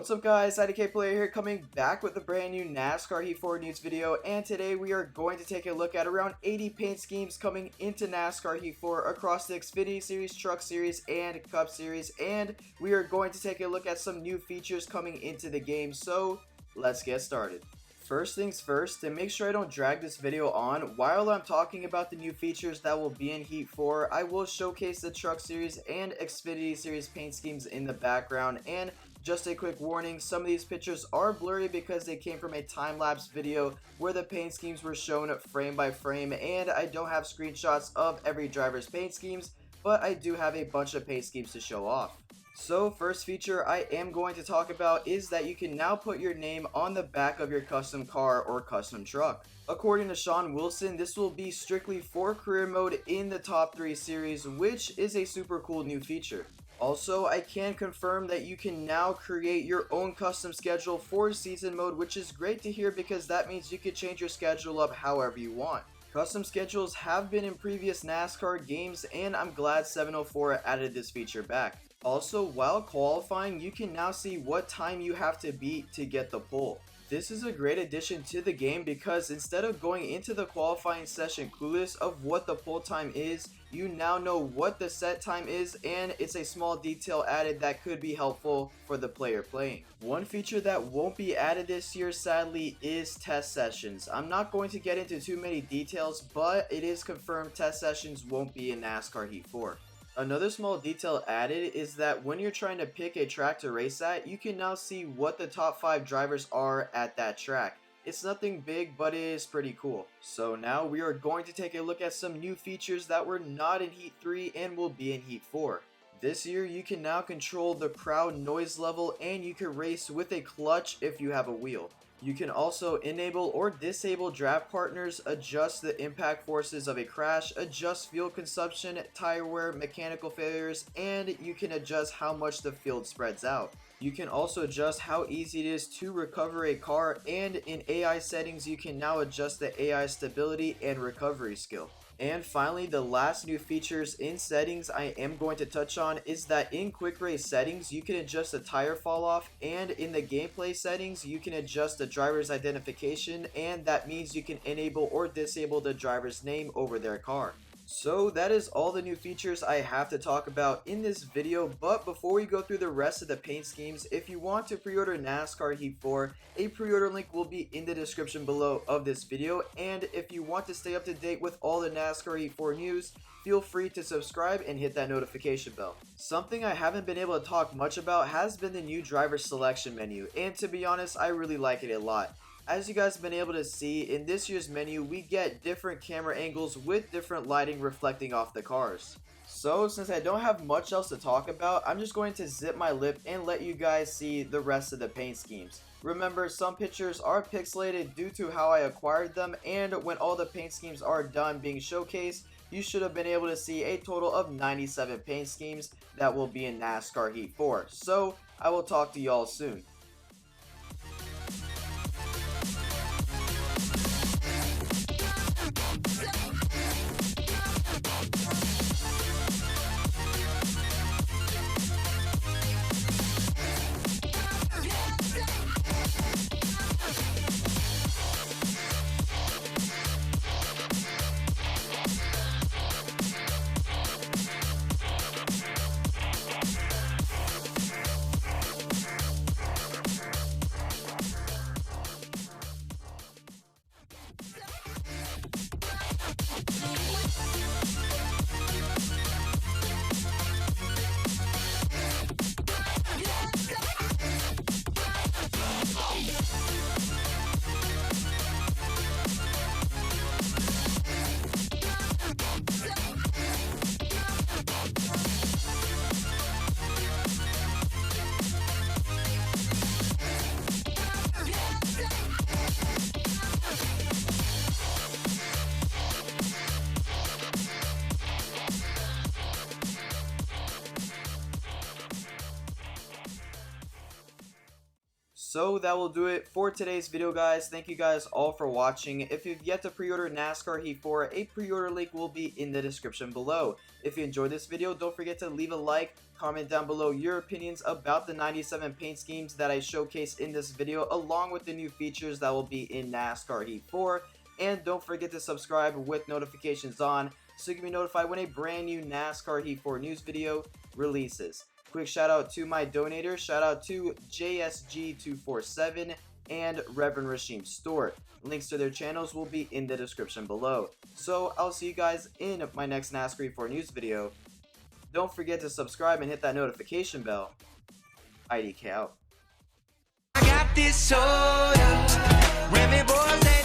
What's up guys, IDK Player here, coming back with a brand new NASCAR Heat 4 news video, and today we are going to take a look at around 80 paint schemes coming into NASCAR Heat 4 across the Xfinity Series, Truck Series, and Cup Series, and we are going to take a look at some new features coming into the game, so let's get started. First things first, to make sure I don't drag this video on, while I'm talking about the new features that will be in Heat 4, I will showcase the Truck Series and Xfinity Series paint schemes in the background, and just a quick warning, some of these pictures are blurry because they came from a time-lapse video where the paint schemes were shown frame by frame, and I don't have screenshots of every driver's paint schemes, but I do have a bunch of paint schemes to show off. So first feature I am going to talk about is that you can now put your name on the back of your custom car or custom truck. According to Sean Wilson, this will be strictly for career mode in the top 3 series, which is a super cool new feature. Also, I can confirm that you can now create your own custom schedule for season mode, which is great to hear because that means you can change your schedule up however you want. Custom schedules have been in previous NASCAR games, and I'm glad 704 added this feature back. Also, while qualifying, you can now see what time you have to beat to get the pole. This is a great addition to the game because instead of going into the qualifying session clueless of what the pole time is, you now know what the set time is, and it's a small detail added that could be helpful for the player playing. One feature that won't be added this year, sadly, is test sessions. I'm not going to get into too many details, but it is confirmed test sessions won't be in NASCAR Heat 4. Another small detail added is that when you're trying to pick a track to race at, you can now see what the top 5 drivers are at that track. It's nothing big, but it is pretty cool. So now we are going to take a look at some new features that were not in Heat 3 and will be in Heat 4. This year you can now control the crowd noise level, and you can race with a clutch if you have a wheel. You can also enable or disable draft partners, adjust the impact forces of a crash, adjust fuel consumption, tire wear, mechanical failures, and you can adjust how much the field spreads out. You can also adjust how easy it is to recover a car, and in AI settings you can now adjust the AI stability and recovery skill. And finally, the last new features in settings I am going to touch on is that in quick race settings you can adjust the tire fall off, and in the gameplay settings you can adjust the driver's identification, and that means you can enable or disable the driver's name over their car. So that is all the new features I have to talk about in this video, but before we go through the rest of the paint schemes, if you want to pre-order NASCAR Heat 4, a pre-order link will be in the description below of this video, and if you want to stay up to date with all the NASCAR Heat 4 news, feel free to subscribe and hit that notification bell. Something I haven't been able to talk much about has been the new driver selection menu, and to be honest, I really like it a lot. As you guys have been able to see, in this year's menu, we get different camera angles with different lighting reflecting off the cars. So since I don't have much else to talk about, I'm just going to zip my lip and let you guys see the rest of the paint schemes. Remember, some pictures are pixelated due to how I acquired them, and when all the paint schemes are done being showcased, you should have been able to see a total of 97 paint schemes that will be in NASCAR Heat 4. So I will talk to y'all soon. So that will do it for today's video, guys. Thank you guys all for watching. If you've yet to pre-order NASCAR Heat 4, a pre-order link will be in the description below. If you enjoyed this video, don't forget to leave a like, comment down below your opinions about the 97 paint schemes that I showcased in this video, along with the new features that will be in NASCAR Heat 4. And don't forget to subscribe with notifications on so you can be notified when a brand new NASCAR Heat 4 news video releases. Quick shout out to my donators. Shout out to JSG247 and Reverend Rashim Store. Links to their channels will be in the description below. So I'll see you guys in my next NASCAR Heat 4 news video. Don't forget to subscribe and hit that notification bell. IDK out. I got this soda, Remy boys.